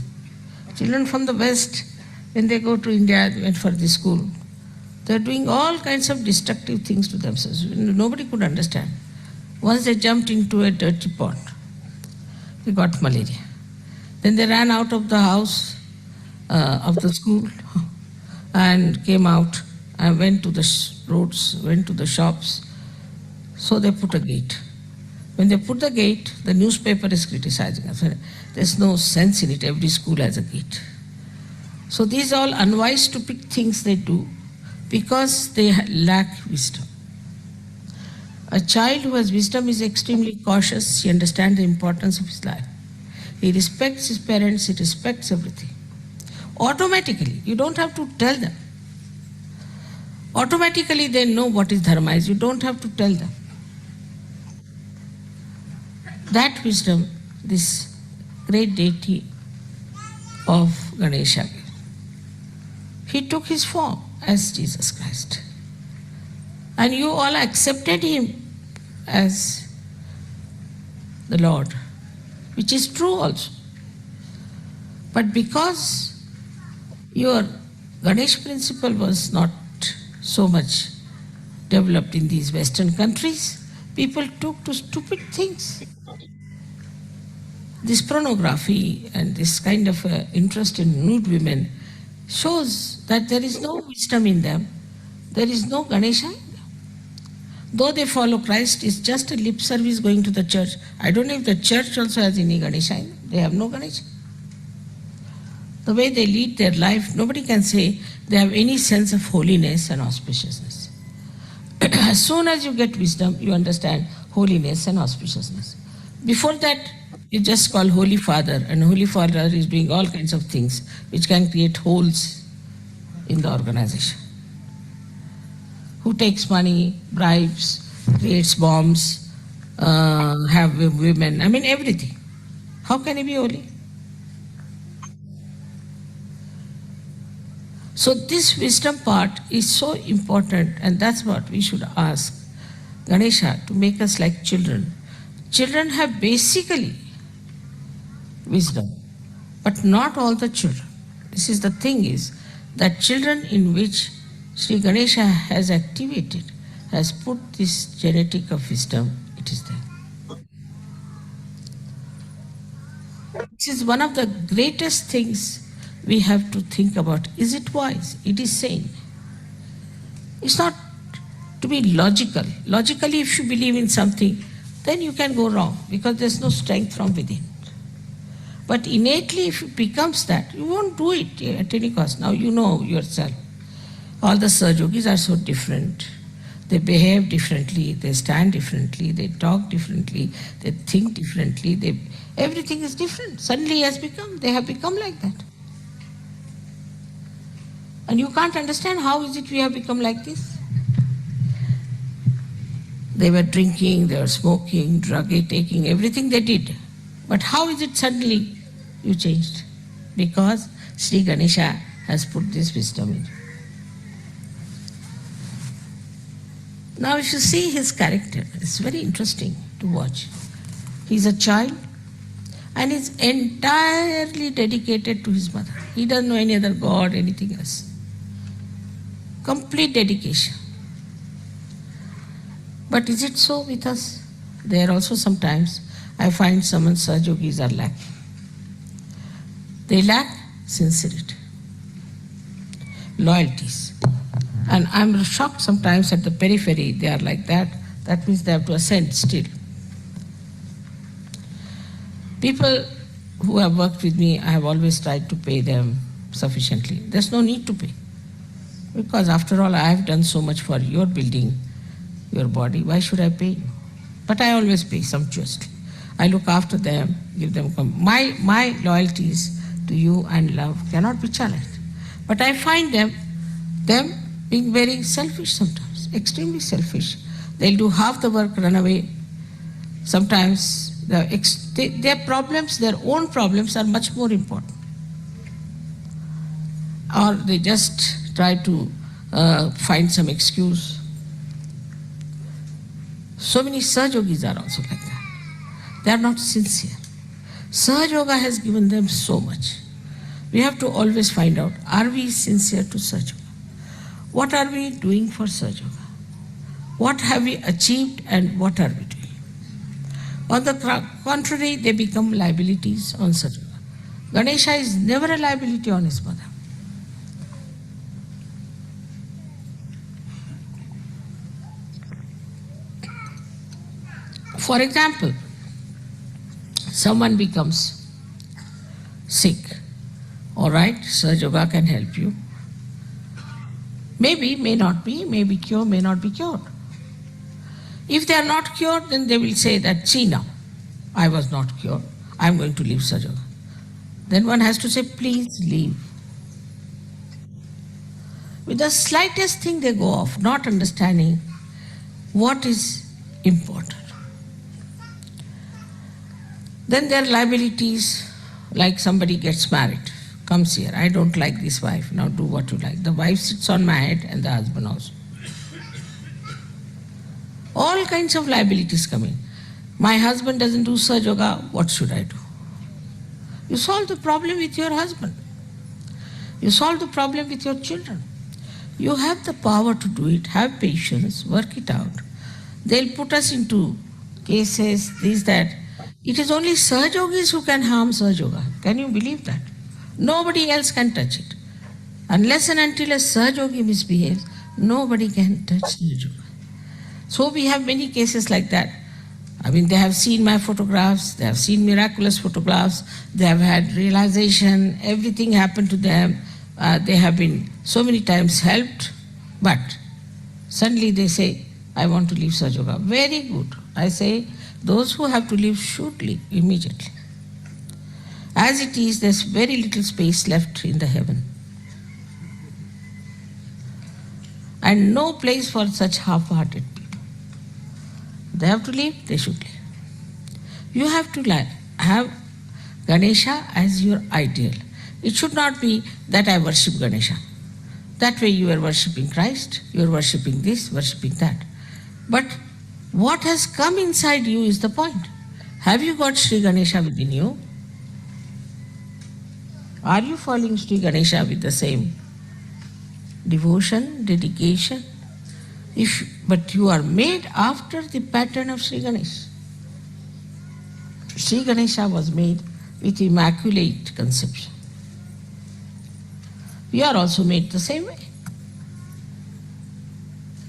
children from the West, when they go to India, went for this school, they're doing all kinds of destructive things to themselves. Nobody could understand. Once they jumped into a dirty pond, they got malaria. Then they ran out of the house, of the school, and came out and went to the roads, went to the shops. So they put a gate. When they put the gate, the newspaper is criticizing us. There's no sense in it. Every school has a gate. So these are all unwise, stupid things they do because they lack wisdom. A child who has wisdom is extremely cautious. He understands the importance of his life. He respects his parents. He respects everything. Automatically, you don't have to tell them. Automatically, they know what is dharma is. You don't have to tell them. That wisdom, this great deity of Ganesha, he took his form as Jesus Christ. And you all accepted him as the Lord, which is true also. But because your Ganesh principle was not so much developed in these Western countries, people took to stupid things. This pornography and this kind of interest in nude women shows that there is no wisdom in them, there is no Ganesha in them. Though they follow Christ, it's just a lip service going to the church. I don't know if the church also has any Ganesha in them. They have no Ganesha. The way they lead their life, nobody can say they have any sense of holiness and auspiciousness. As soon as you get wisdom, you understand holiness and auspiciousness. Before that, you just call Holy Father, and Holy Father is doing all kinds of things which can create holes in the organization. Who takes money, bribes, creates bombs, have women, everything. How can he be holy? So this wisdom part is so important, and that's what we should ask Ganesha to make us like children. Children have basically wisdom, but not all the children. This is the thing is that children in which Sri Ganesha has activated, has put this genetic of wisdom, it is there. This is one of the greatest things we have to think about. Is it wise? It is sane. It's not to be logical. Logically, if you believe in something, then you can go wrong because there's no strength from within. But innately, if it becomes that, you won't do it at any cost. Now you know yourself. All the Sahajogis are so different. They behave differently, they stand differently, they talk differently, they think differently, everything is different. Suddenly they have become like that. And you can't understand how is it we have become like this. They were drinking, they were smoking, drug taking, everything they did. But how is it suddenly you changed? Because Sri Ganesha has put this wisdom in. Now if you see his character, it's very interesting to watch. He's a child and he's entirely dedicated to his mother. He doesn't know any other god, anything else. Complete dedication. But is it so with us? There also sometimes I find some Sahajogis are lacking. They lack sincerity, loyalties. And I'm shocked sometimes at the periphery, they are like that. That means they have to ascend still. People who have worked with me, I have always tried to pay them sufficiently. There's no need to pay. Because after all, I have done so much for your building, your body. Why should I pay you? But I always pay sumptuously. I look after them, give them my loyalties to you and love cannot be challenged. But I find them being very selfish sometimes, extremely selfish. They'll do half the work, run away. Sometimes their problems, their own problems are much more important. Or they just try to find some excuse. So many Sahajogis are also like that. They are not sincere. Sahaja has given them so much. We have to always find out, are we sincere to Sahaja? What are we doing for Sahaja? What have we achieved and what are we doing? On the contrary, they become liabilities on Sahaja. Ganesha is never a liability on his mother. For example, someone becomes sick. All right, Sahaja can help you. Maybe, may not be, may be cured, may not be cured. If they are not cured, then they will say that, see now, I was not cured, I am going to leave Sahaja. Then one has to say, please leave. With the slightest thing they go off, not understanding what is important. Then there are liabilities, like somebody gets married, comes here, I don't like this wife, now do what you like. The wife sits on my head and the husband also. All kinds of liabilities come in. My husband doesn't do Sahaja, what should I do? You solve the problem with your husband. You solve the problem with your children. You have the power to do it, have patience, work it out. They'll put us into cases, this, that. It is only Sahajogis who can harm Sahaja. Can you believe that? Nobody else can touch it. Unless and until a Sahajogi misbehaves, nobody can touch Sahaja. So we have many cases like that. I mean, they have seen my photographs, they have seen miraculous photographs, they have had realization, everything happened to them. They have been so many times helped, but suddenly they say, I want to leave Sahaja. Very good. I say, those who have to leave should leave immediately. As it is, there's very little space left in the heaven. And no place for such half-hearted people. They have to leave, they should leave. You have to have Ganesha as your ideal. It should not be that I worship Ganesha. That way you are worshipping Christ, you are worshipping this, worshipping that. But what has come inside you is the point. Have you got Sri Ganesha within you? Are you following Sri Ganesha with the same devotion, dedication? But you are made after the pattern of Sri Ganesha. Sri Ganesha was made with immaculate conception. We are also made the same way.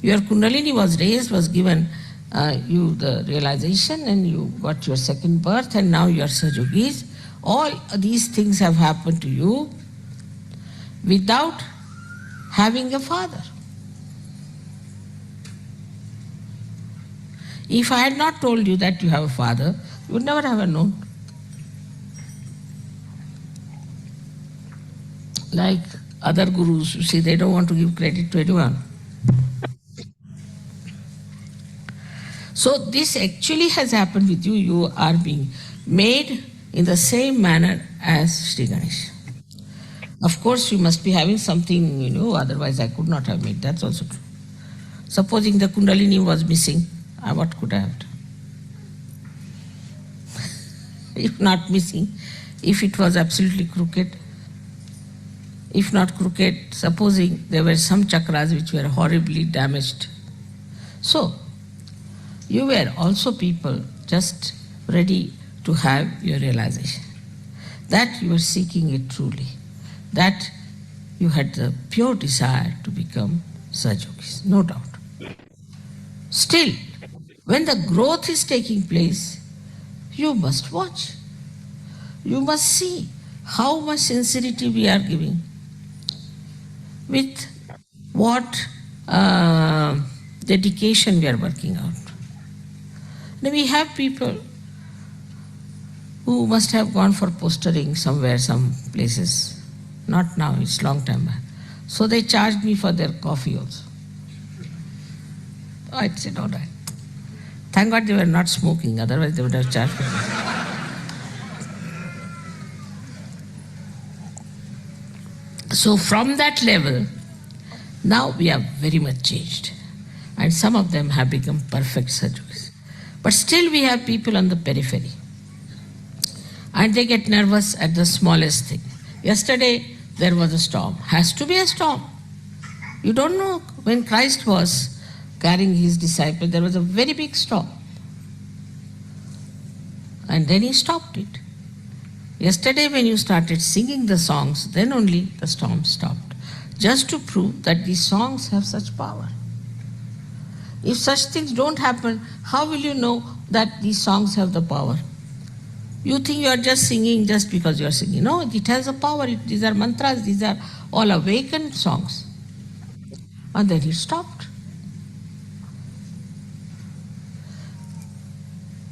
Your Kundalini was raised, was given you the realization, and you got your second birth, and now you are Sahajogis. All these things have happened to you without having a father. If I had not told you that you have a father, you would never have known. Like other gurus, you see, they don't want to give credit to anyone. So this actually has happened with you. You are being made in the same manner as Sri Ganesh. Of course, you must be having something, otherwise I could not have made. That's also true. Supposing the Kundalini was missing, what could I have done? If not missing, if it was absolutely crooked, if not crooked, supposing there were some chakras which were horribly damaged. So, you were also people just ready to have your realization that you were seeking it truly, that you had the pure desire to become Sahajogis, no doubt. Still, when the growth is taking place, you must watch. You must see how much sincerity we are giving, with what dedication we are working out. Now we have people who must have gone for postering somewhere, some places. Not now, it's long time back. So they charged me for their coffee also. I said, all right. Thank God they were not smoking, otherwise they would have charged me. So from that level, now we are very much changed. And some of them have become perfect Sahajogis. But still we have people on the periphery. And they get nervous at the smallest thing. Yesterday there was a storm. Has to be a storm. You don't know, when Christ was carrying his disciples, there was a very big storm. And then he stopped it. Yesterday when you started singing the songs, then only the storm stopped. Just to prove that these songs have such power. If such things don't happen, how will you know that these songs have the power? You think you are just singing just because you are singing. No, it has a power. These are mantras, these are all awakened songs. And then he stopped.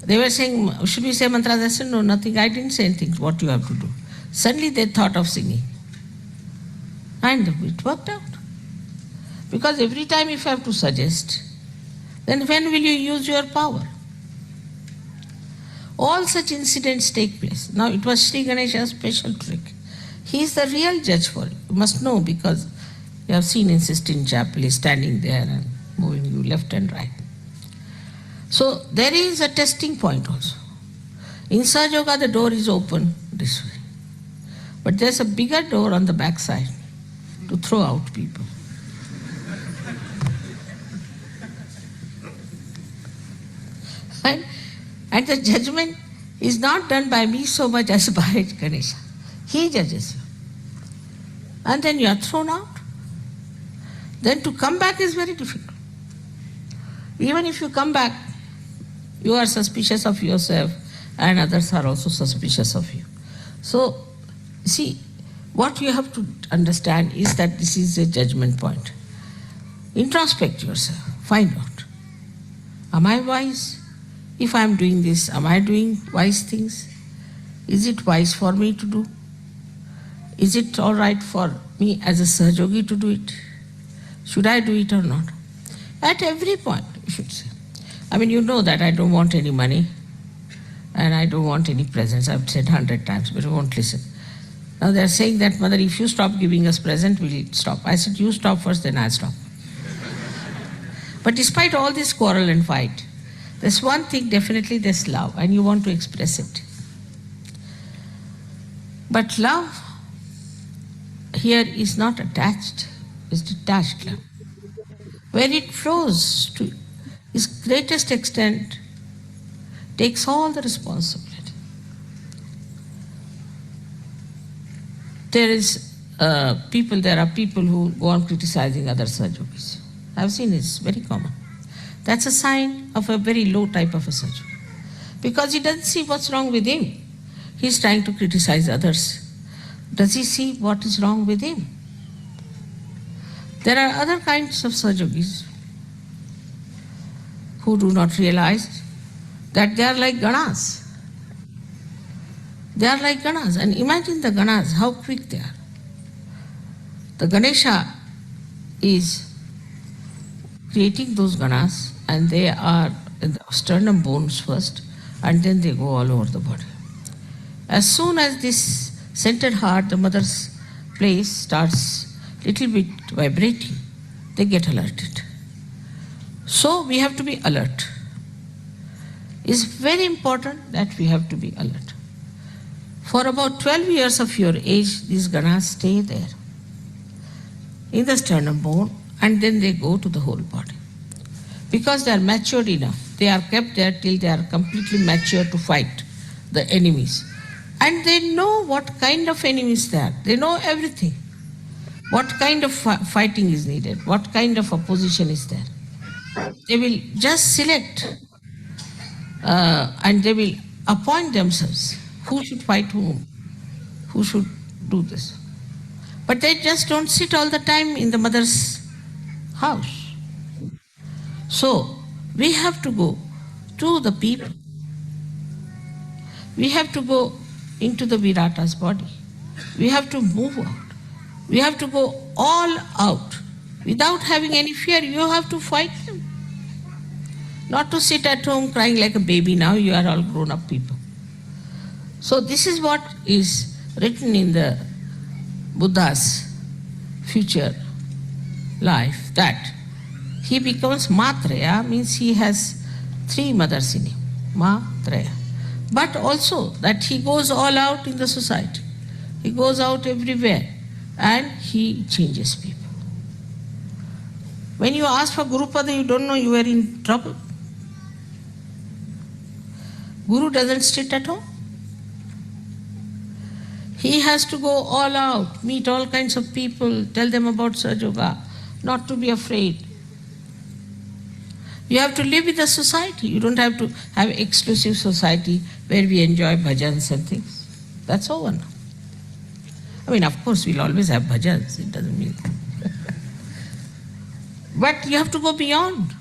They were saying, should we say mantras? I said, no, nothing. I didn't say anything. What you have to do. Suddenly they thought of singing. And it worked out. Because every time if you have to suggest, then when will you use your power? All such incidents take place. Now it was Sri Ganesha's special trick. He is the real judge for it. You must know, because you have seen in Sistine Chapel, he is standing there and moving you left and right. So there is a testing point also. In Sahaja the door is open this way. But there's a bigger door on the back side to throw out people. And the judgment is not done by me so much as by Ganesha. He judges you. And then you are thrown out. Then to come back is very difficult. Even if you come back, you are suspicious of yourself and others are also suspicious of you. So, see, what you have to understand is that this is a judgment point. Introspect yourself, find out. Am I wise? If I am doing this, am I doing wise things? Is it wise for me to do? Is it all right for me as a Sahajogi to do it? Should I do it or not? At every point, you should say. I mean, you know that I don't want any money and I don't want any presents. I've said 100 times, but you won't listen. Now they're saying that, Mother, if you stop giving us present, we'll stop. I said, you stop first, then I'll stop. But despite all this quarrel and fight, there's one thing, definitely there's love, and you want to express it. But love here is not attached, it's detached love. Where it flows to its greatest extent, takes all the responsibility. There are people who go on criticizing other Sahajogis. I've seen it's very common. That's a sign of a very low type of a surgeon. Because he doesn't see what's wrong with him. He's trying to criticize others. Does he see what is wrong with him? There are other kinds of surgeons who do not realize that they are like Ganas. They are like Ganas. And imagine the Ganas, how quick they are. The Ganesha is creating those Ganas, and they are in the sternum bones first, and then they go all over the body. As soon as this centered heart, the mother's place, starts little bit vibrating, they get alerted. So we have to be alert. It's very important that we have to be alert. For about 12 years of your age, these Ganas stay there in the sternum bone, and then they go to the whole body. Because they are matured enough, they are kept there till they are completely mature to fight the enemies. And they know what kind of enemies they are. They know everything. What kind of fighting is needed, what kind of opposition is there. They will just select and they will appoint themselves who should fight whom, who should do this. But they just don't sit all the time in the mother's house. So we have to go to the people. We have to go into the Virata's body. We have to move out. We have to go all out. Without having any fear, you have to fight them. Not to sit at home crying like a baby. Now you are all grown-up people. So this is what is written in the Buddha's future life, that he becomes Matraya, means he has 3 mothers in him, Matraya. But also that he goes all out in the society. He goes out everywhere and he changes people. When you ask for Gurupada, you don't know you are in trouble. Guru doesn't sit at home. He has to go all out, meet all kinds of people, tell them about Sahaja Yoga, not to be afraid. You have to live with the society. You don't have to have exclusive society where we enjoy bhajans and things. That's over now. I mean, of course, we'll always have bhajans. It doesn't mean. But you have to go beyond.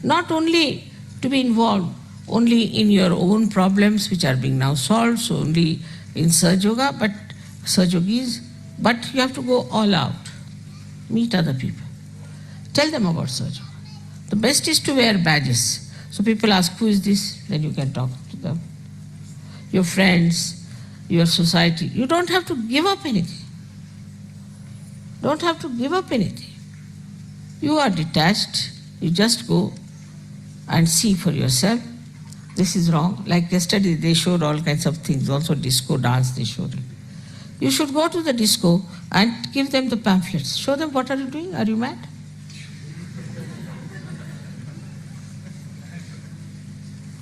Not only to be involved only in your own problems which are being now solved, so only in Sahaja Yoga, but Sahaja Yogis, but you have to go all out. Meet other people. Tell them about Sahaja Yoga. The best is to wear badges. So people ask, who is this? Then you can talk to them. Your friends, your society. You don't have to give up anything. Don't have to give up anything. You are detached. You just go and see for yourself. This is wrong. Like yesterday, they showed all kinds of things. Also disco dance, they showed it. You should go to the disco and give them the pamphlets. Show them, what are you doing? Are you mad?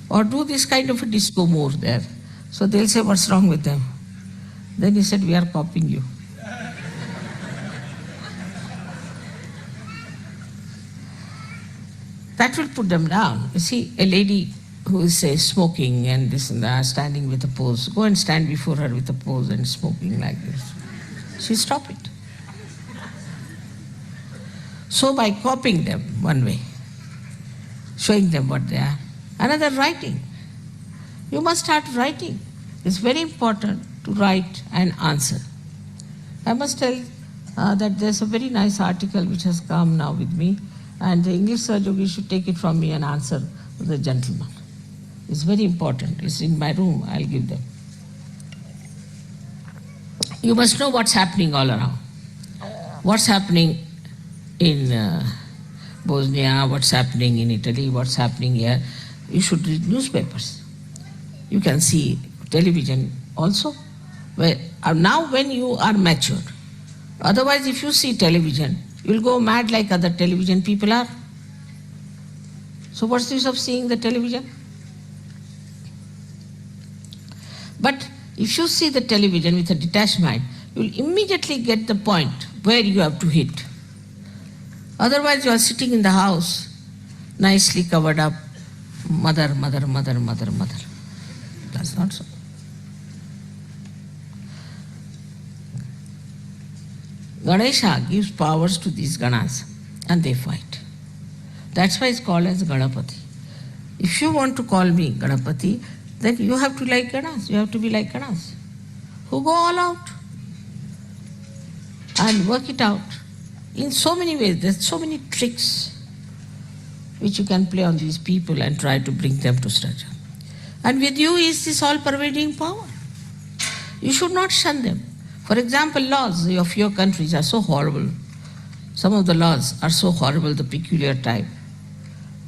Or do this kind of a disco more there. So they'll say, what's wrong with them? Then he said, we are copying you. That will put them down. You see, a lady who is, say, smoking and this and that, standing with a pose, go and stand before her with a pose and smoking like this. She stop it. So by copying them one way, showing them what they are. Another, writing. You must start writing. It's very important to write and answer. I must tell that there's a very nice article which has come now with me, and the English Sahaja Yogi should take it from me and answer to the gentleman. It's very important. It's in my room. I'll give them. You must know what's happening all around. What's happening in Bosnia, what's happening in Italy, what's happening here. You should read newspapers. You can see television also. Now when you are matured. Otherwise, if you see television, you'll go mad like other television people are. So what's the use of seeing the television? But if you see the television with a detached mind, you'll immediately get the point where you have to hit. Otherwise, you are sitting in the house, nicely covered up, mother, mother, mother, mother, mother. That's not so. Ganesha gives powers to these Ganas and they fight. That's why it's called as Ganapati. If you want to call me Ganapati, then you have to like Ganas. You have to be like Ganas, who go all out and work it out in so many ways. There's so many tricks which you can play on these people and try to bring them to Sraja. And with you is this all-pervading power. You should not shun them. For example, laws of your countries are so horrible. Some of the laws are so horrible, the peculiar type.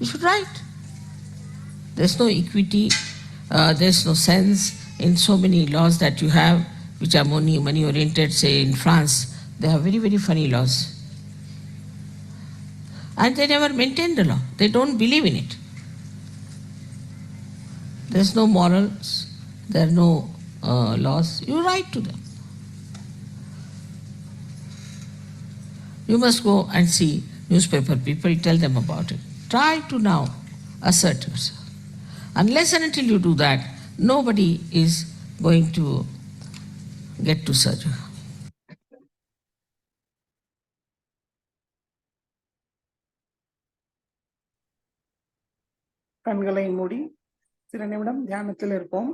You should write. There's no equity, there's no sense in so many laws that you have, which are money-oriented. Say in France, they have very, very funny laws. And they never maintain the law. They don't believe in it. There's no morals, there are no laws. You write to them. You must go and see newspaper people, tell them about it. Try to now assert yourself. Unless and until you do that, nobody is going to get to Sahajaya. கண்களை மூடி சில நிமிடம் தியானத்தில் இருப்போம்.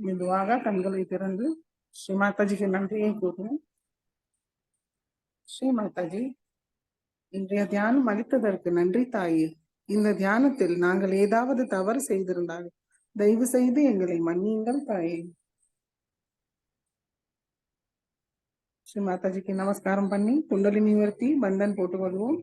மெதுவாக கண்களை திறந்து ஸ்ரீ மாதாஜிக்கு நன்றியை கூறுவோம். ஸ்ரீ மாதாஜி, இன்றைய தியானம் அளித்ததற்கு நன்றி தாயே. இந்த தியானத்தில் நாங்கள் ஏதாவது தவறு செய்திருந்தால் தயவு செய்து எங்களை மன்னியுங்கள் தாயே. ஸ்ரீ மாதாஜிக்கு நமஸ்காரம் பண்ணி குண்டலினி உயர்த்தி பந்தன் போட்டு வருவோம்.